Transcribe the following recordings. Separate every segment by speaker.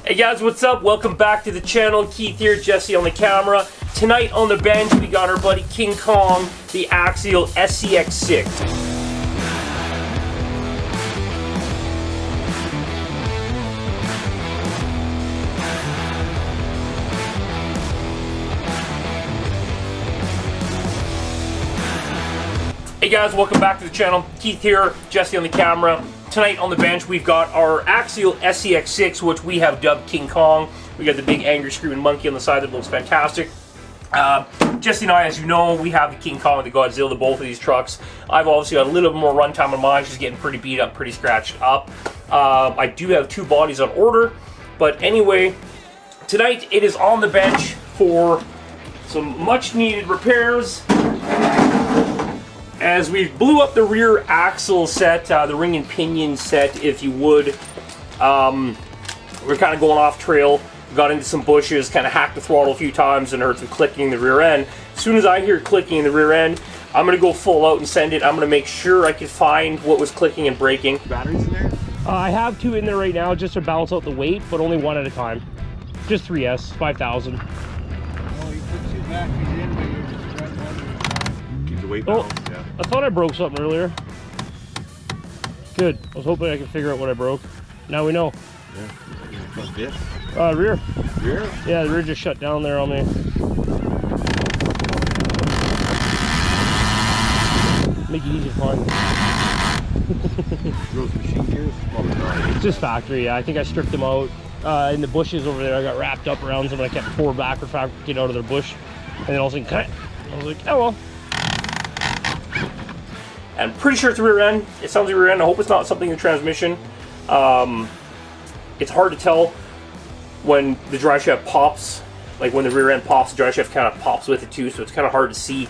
Speaker 1: Hey guys, what's up? Welcome back to the channel. Keith here, Jesse on the camera. Tonight on the bench, we got our buddy King Kong, the Axial SCX6. Hey guys, welcome back to the channel. Keith here, Jesse on the camera. Tonight on the bench, we've got our Axial SCX6, which we have dubbed King Kong. We got the big angry screaming monkey on the side that looks fantastic. Jesse and I, as you know, we have the King Kong and the Godzilla, both of these trucks. I've obviously got a little bit more runtime on mine. She's getting pretty beat up, pretty scratched up. I do have two bodies on order. But anyway, tonight it is on the bench for some much needed repairs. As we blew up the rear axle set, the ring and pinion set, if you would. We're kind of going off trail, got into some bushes, kind of hacked the throttle a few times and heard some clicking in the rear end. As soon as I hear clicking in the rear end, I'm going to go full out and send it. I'm going to make sure I can find what was clicking and braking.
Speaker 2: Batteries in there?
Speaker 1: I have two in there right now just to balance out the weight, but only one at a time. Just 3S, 5,000.
Speaker 2: Oh, you put two batteries in, but you're just running one. Keep the weight balanced, yeah.
Speaker 1: I thought I broke something earlier. Good. I was hoping I could figure out what I broke. Now we know.
Speaker 2: Yeah. Diff?
Speaker 1: Rear.
Speaker 2: Rear?
Speaker 1: Yeah, the rear just shut down there on me. Make it easy to find.
Speaker 2: Those machine gears? Probably not.
Speaker 1: It's just factory, yeah. I think I stripped them out. In the bushes over there, I got wrapped up around them and I kept four backward fabricated out of their bush. And then all of a sudden, cut. I was like, oh well. I'm pretty sure it's the rear end. It sounds like the rear end. I hope it's not something in the transmission. It's hard to tell when the drive shaft pops. Like when the rear end pops, the drive shaft kind of pops with it too, so it's kind of hard to see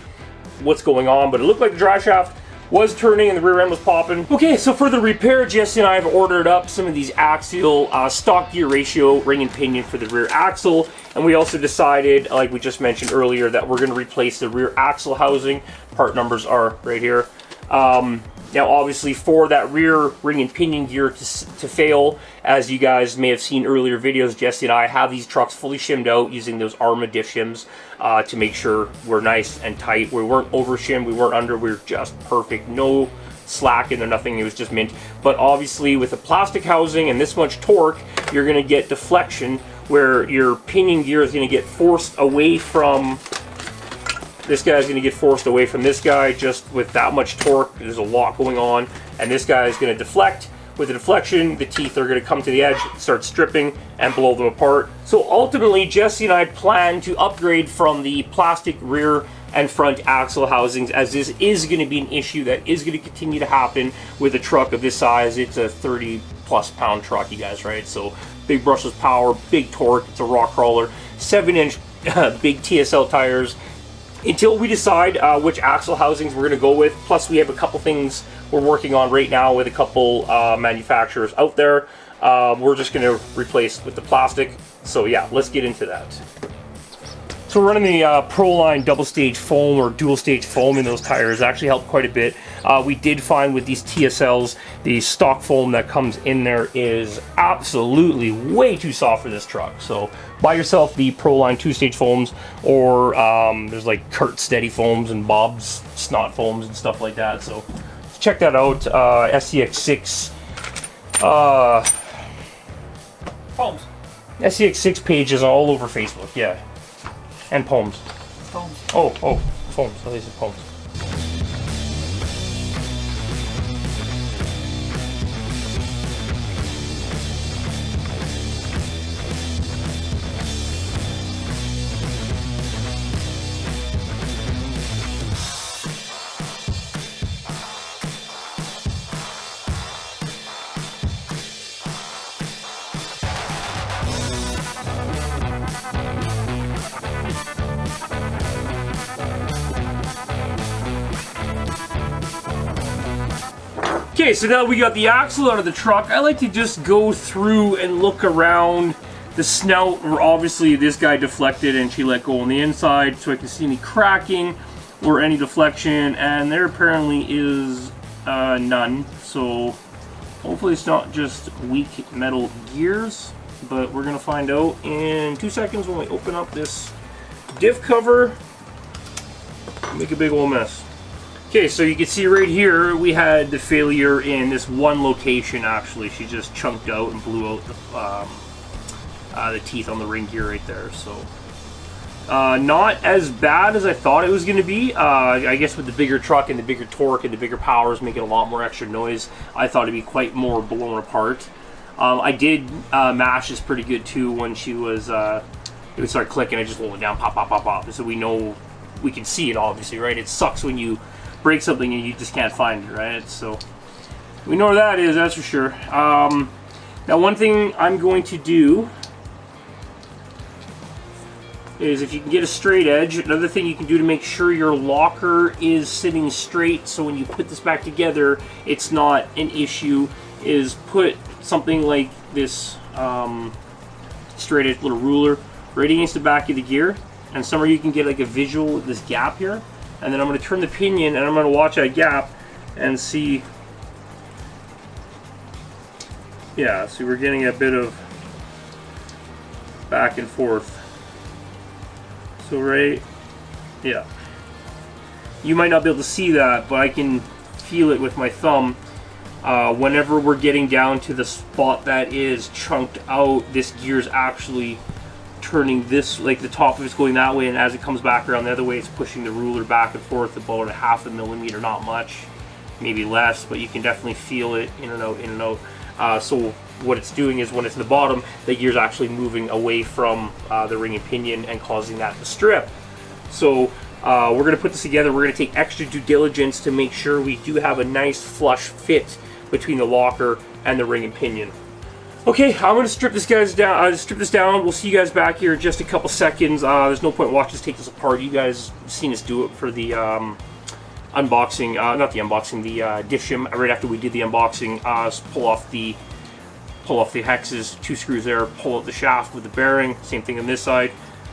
Speaker 1: what's going on. But it looked like the drive shaft was turning and the rear end was popping. Okay, so for the repair, Jesse and I have ordered up some of these Axial stock gear ratio ring and pinion for the rear axle. And we also decided, like we just mentioned earlier, that we're going to replace the rear axle housing. Part numbers are right here. Now obviously for that rear ring and pinion gear to fail, as you guys may have seen earlier videos, Jesse and I have these trucks fully shimmed out using those Arma diff shims to make sure we're nice and tight. We weren't over shimmed, we weren't under, we were just perfect. No slack in there, nothing, it was just mint. But obviously with a plastic housing and this much torque, you're going to get deflection where your pinion gear is going to get forced away from this guy's going to get forced away from this guy just with that much torque. There's a lot going on. And this guy is going to deflect. With the deflection, the teeth are going to come to the edge, start stripping, and blow them apart. So ultimately, Jesse and I plan to upgrade from the plastic rear and front axle housings, as this is going to be an issue that is going to continue to happen with a truck of this size. It's a 30+ pound truck, you guys, right? So big brushless power, big torque. It's a rock crawler, 7-inch big TSL tires. Until we decide which axle housings we're going to go with, plus we have a couple things we're working on right now with a couple manufacturers out there. We're just going to replace with the plastic. So yeah, let's get into that. So we're running the ProLine double stage foam or dual stage foam in those tires. Actually helped quite a bit. We did find with these TSLs, the stock foam that comes in there is absolutely way too soft for this truck. So buy yourself the ProLine 2-stage foams, or there's like Kurt Steady foams and Bob's Snot foams and stuff like that. So check that out. SCX6 foams. SCX6 pages all over Facebook. Yeah. And poems.
Speaker 2: Foams.
Speaker 1: Oh, foams. I these are poems. Okay, so now we got the axle out of the truck. I like to just go through and look around the snout, where obviously this guy deflected and she let go on the inside, so I can see any cracking or any deflection, and there apparently is none. So hopefully it's not just weak metal gears. but we're gonna find out in 2 seconds when we open up this diff cover. Make a big old mess. Okay, so you can see right here we had the failure in this one location. Actually, she just chunked out and blew out the teeth on the ring gear right there. So not as bad as I thought it was going to be. I guess with the bigger truck and the bigger torque and the bigger powers making a lot more extra noise, I thought it'd be quite more blown apart. I did mash this pretty good too when she was it would start clicking. I just roll it down, pop, pop, pop, pop, so we know, we can see it obviously, right? It sucks when you break something and you just can't find it, right? So we know where that is, that's for sure. Now one thing I'm going to do is, if you can get a straight edge, another thing you can do to make sure your locker is sitting straight so when you put this back together it's not an issue, is put something like this straight edge little ruler right against the back of the gear, and somewhere you can get like a visual of this gap here, and then I'm going to turn the pinion and I'm going to watch that gap and see, yeah, so we're getting a bit of back and forth. So right, yeah, you might not be able to see that, but I can feel it with my thumb. Whenever we're getting down to the spot that is chunked out, this gear's actually turning this, like the top of it's going that way, and as it comes back around the other way, it's pushing the ruler back and forth about 1/2 millimeter, not much, maybe less, but you can definitely feel it in and out, in and out. So what it's doing is when it's in the bottom, the gear's actually moving away from the ring and pinion and causing that to strip. So we're going to put this together. We're going to take extra due diligence to make sure we do have a nice flush fit between the locker and the ring and pinion. Okay, I'm going to strip this down. We'll see you guys back here in just a couple seconds. There's no point watching us take this apart. You guys have seen us do it for the unboxing, not the unboxing, the diff shim. Right after we did the unboxing, pull off the hexes, 2 screws there, pull out the shaft with the bearing, same thing on this side,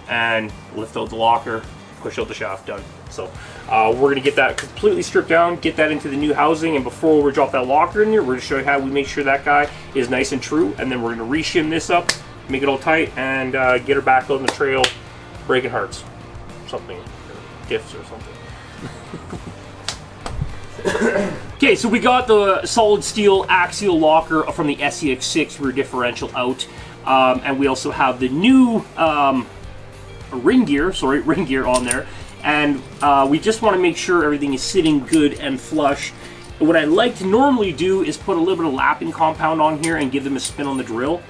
Speaker 1: and lift out the locker, push out the shaft, done. So we're going to get that completely stripped down, get that into the new housing, and before we drop that locker in here, we're going to show you how we make sure that guy is nice and true, and then we're going to re-shim this up, make it all tight, and get her back on the trail, breaking hearts, something, diffs or something. Okay, so we got the solid steel axial locker from the SCX6 rear differential out, and we also have the new ring gear on there, and we just want to make sure everything is sitting good and flush. What I like to normally do is put a little bit of lapping compound on here and give them a spin on the drill,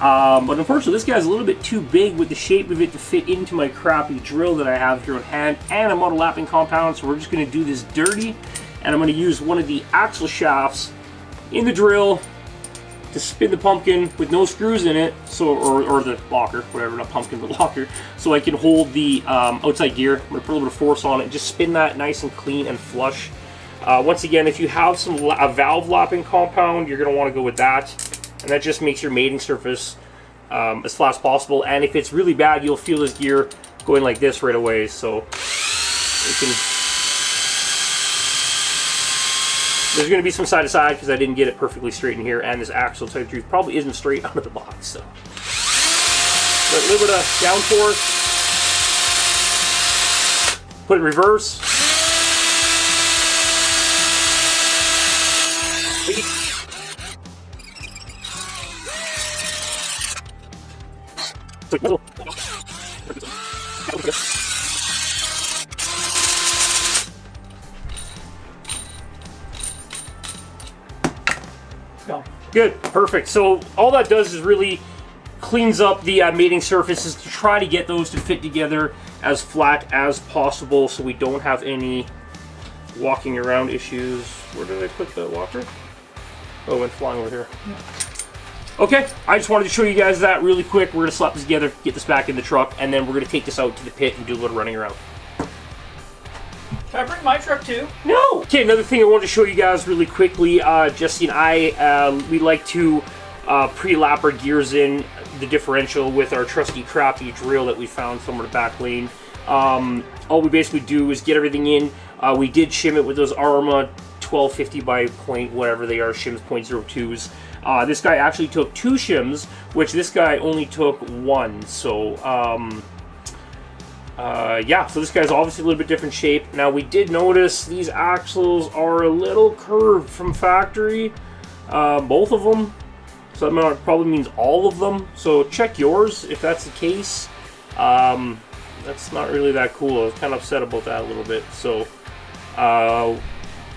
Speaker 1: but unfortunately this guy's a little bit too big with the shape of it to fit into my crappy drill that I have here on hand, and I'm out of lapping compound, so we're just going to do this dirty. And I'm going to use one of the axle shafts in the drill to spin the pumpkin with no screws in it, so or the locker, whatever, not pumpkin, but locker, so I can hold the outside gear. I'm going to put a little bit of force on it and just spin that nice and clean and flush. Once again, if you have a valve lapping compound, you're going to want to go with that, and that just makes your mating surface as flat as possible. And if it's really bad, you'll feel this gear going like this right away. So you can. There's going to be some side to side because I didn't get it perfectly straight in here, and this axle, to tell you the truth, probably isn't straight out of the box. So, but a little bit of downforce, put it in reverse. Good, perfect. So all that does is really cleans up the mating surfaces to try to get those to fit together as flat as possible so we don't have any walking around issues. Where did I put the walker? Oh, it went flying over here. Yeah. Okay, I just wanted to show you guys that really quick. We're going to slap this together, get this back in the truck, and then we're going to take this out to the pit and do a little running around.
Speaker 3: Can I bring my truck too?
Speaker 1: No! Okay, another thing I wanted to show you guys really quickly, Jesse and I, we like to pre-lap our gears in the differential with our trusty crappy drill that we found somewhere in the back lane. All we basically do is get everything in. We did shim it with those Arma 1250 by point, whatever they are, shims .02s. This guy actually took 2 shims, which this guy only took 1. So, yeah, so this guy's obviously a little bit different shape. Now, we did notice these axles are a little curved from factory, both of them. So that probably means all of them. So check yours if that's the case. That's not really that cool. I was kind of upset about that a little bit. So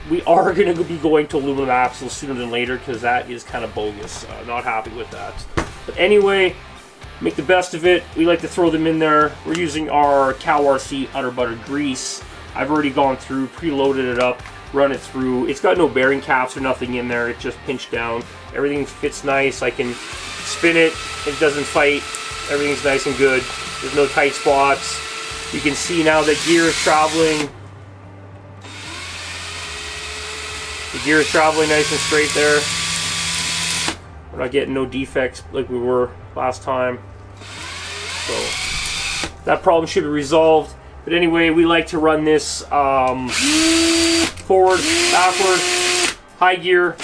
Speaker 1: we are going to be going to aluminum axles sooner than later because that is kind of bogus. Not happy with that. But anyway, make the best of it. We like to throw them in there. We're using our RC under butter grease. I've already gone through, preloaded it up, run it through. It's got no bearing caps or nothing in there. It's just pinched down. Everything fits nice. I can spin it. It doesn't fight. Everything's nice and good. There's no tight spots. You can see now that gear is traveling. The gear is traveling nice and straight there. We're not getting no defects like we were last time. So that problem should be resolved. But anyway, we like to run this forward, backward, high gear.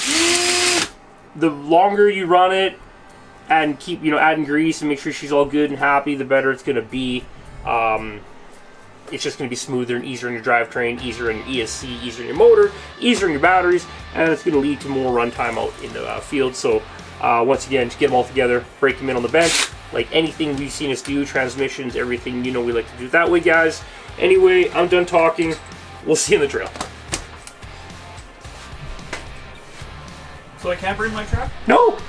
Speaker 1: The longer you run it and keep, adding grease and make sure she's all good and happy, the better it's going to be. It's just going to be smoother and easier on your drivetrain, easier on your ESC, easier on your motor, easier on your batteries, and it's going to lead to more runtime out in the field. So once again, just get them all together, break them in on the bench, like anything we've seen us do, transmissions, everything, we like to do it that way, guys. Anyway, I'm done talking. We'll see you in the trail.
Speaker 3: So I can't bring my truck?
Speaker 1: No!